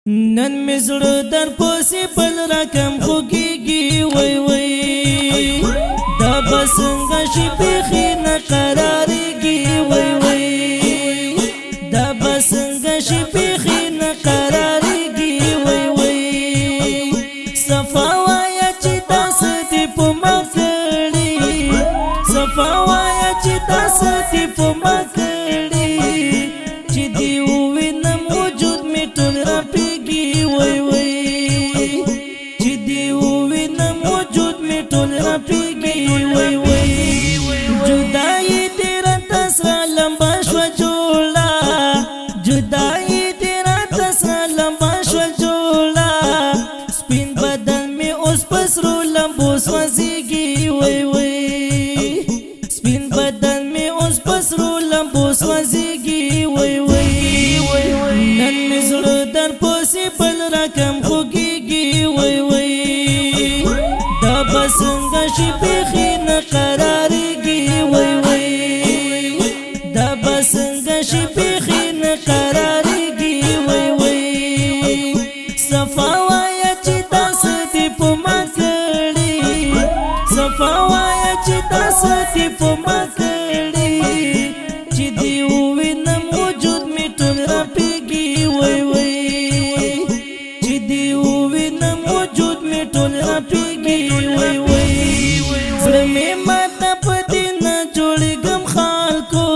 نن می زړه در پوسی بل رقم خوږیږي وای وای دا بسنګ شي بخي نه قراریږي وای وای دا بسنګ شي بخي نه قراریږي وای وای صفا وایا چې تاسو دې په مکړی صفا وایا چې تاسو دې په مکړی چې دی وینم وجود می ټول راپیږي وای وای چې دی وینم وجود می ټول راپیږي وای وای جدای دې راته سره لمبا شو جوړه جدای دې راته سره لمبا شو جوړه سپین بدن می اوس پسرو لمبو سوځيږي وای وای سپین بدن می اوس پسرو لمبو سوځيږي وای وای نن می زړه در پوسی بل رقم خوږیږي وای وای دا بسنګ شي بخي نه قراریږي وای وای دا بسنګ شي بخي نه قراریږي وای وای صفا وایا چې تاسو دې په مکړی صفا وایا چې تاسو دې په مکړی چې دی وینم وجود می ټول راپیږي وای وای چې دی وینم وجود می ټول راپیږي وای وای زړه می ماته پدې نه جوړېږم خلکو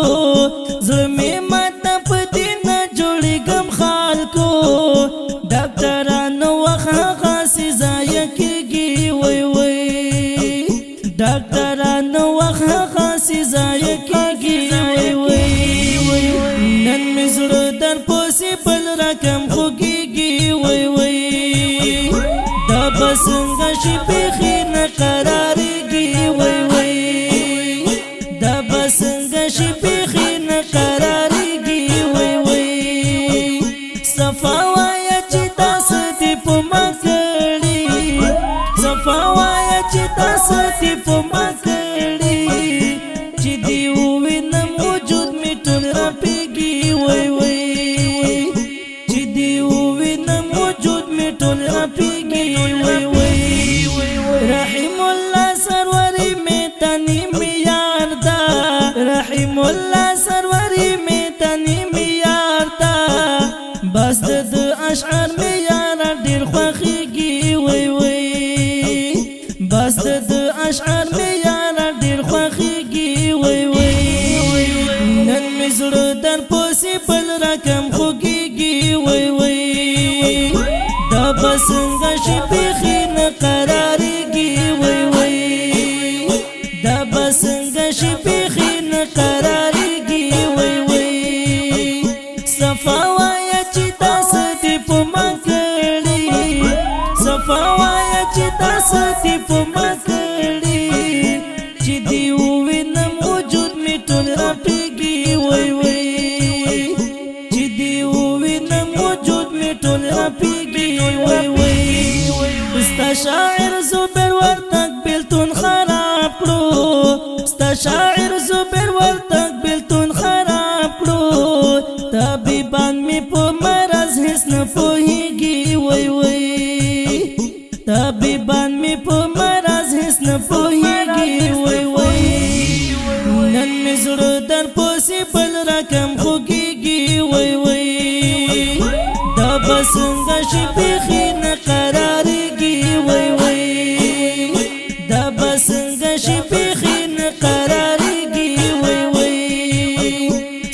زړه می ماته پدې نه جوړېږم خلکو ډاکټرانو وخت خاصي ځای کېږي وای وای ډاکټرانو وخت خاصي ځای کېږي وای وای نن می زړه در پوسی بل رقم خوږیږي وای وای دا بسنګ شي بخي نه قراریږي وای وای دا بسنګ شي بخي نه قراریږي وای وای صفا وایا چې تاسو دې په مکړی صفا وایا چې تاسو دې په مکړی چې دی وینم وجود می ټول راپیږي وای وای چې دی وینم وجود می ټول راپیږي وای وای رحم الله سروری می تنی می یار دا رحم الله سروری می تنی می یار دا بس د اشعار می یار ډیر خوخیږي وای وای بس د اشعار می یار ډیر خوخیږي وای وای نن می زړه در پوسی بل رقم خوږیږي وای وای دا بسنګ شي بخي نه قراریږي وای وای دا بسنګ شي بخي نه قراریږي وای وای صفا وایا چې تاسو دې په مکړی صفا وایا چې تاسو دې په مکړی چې دی وینم وجود می ټول راپیږي وای وای چې دی وینم وجود می ټول راپیږي وای وای ستا شاعر زبر ورتک بلتون خراب کړو ستا شاعر زبر ورتک بلتون خراب کړو طبيبان می په مرز هیڅ نه پوهیږي وای وای طبيبان می په مرز هیڅ نه پوهیږي وای وای نن می زړه در پوسی بل رقم خوږیږي وای وای دا بسنګ شي بخي نه قراریږي وای وای دا بسنګ شي بخي نه قراریږي وای وای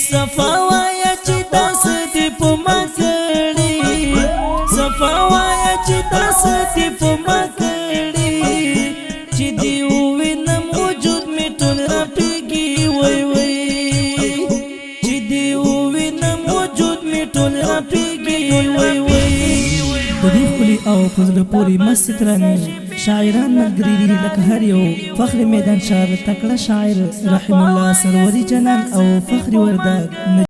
صفا وایا چې تاسو دې په مکړی صفا وایا چې تاسو دې په مکړی چې دی وینم وجود می ټول راپیږي وای وای چې دی وینم وجود می ټول راپیږي وای وای د دې خولي او فضل پوری مسترانی شاعران ملګری دي لکه هر یو فخر میدان شاه تکړه شاعر رحم الله سروری جنان او فخر وردګ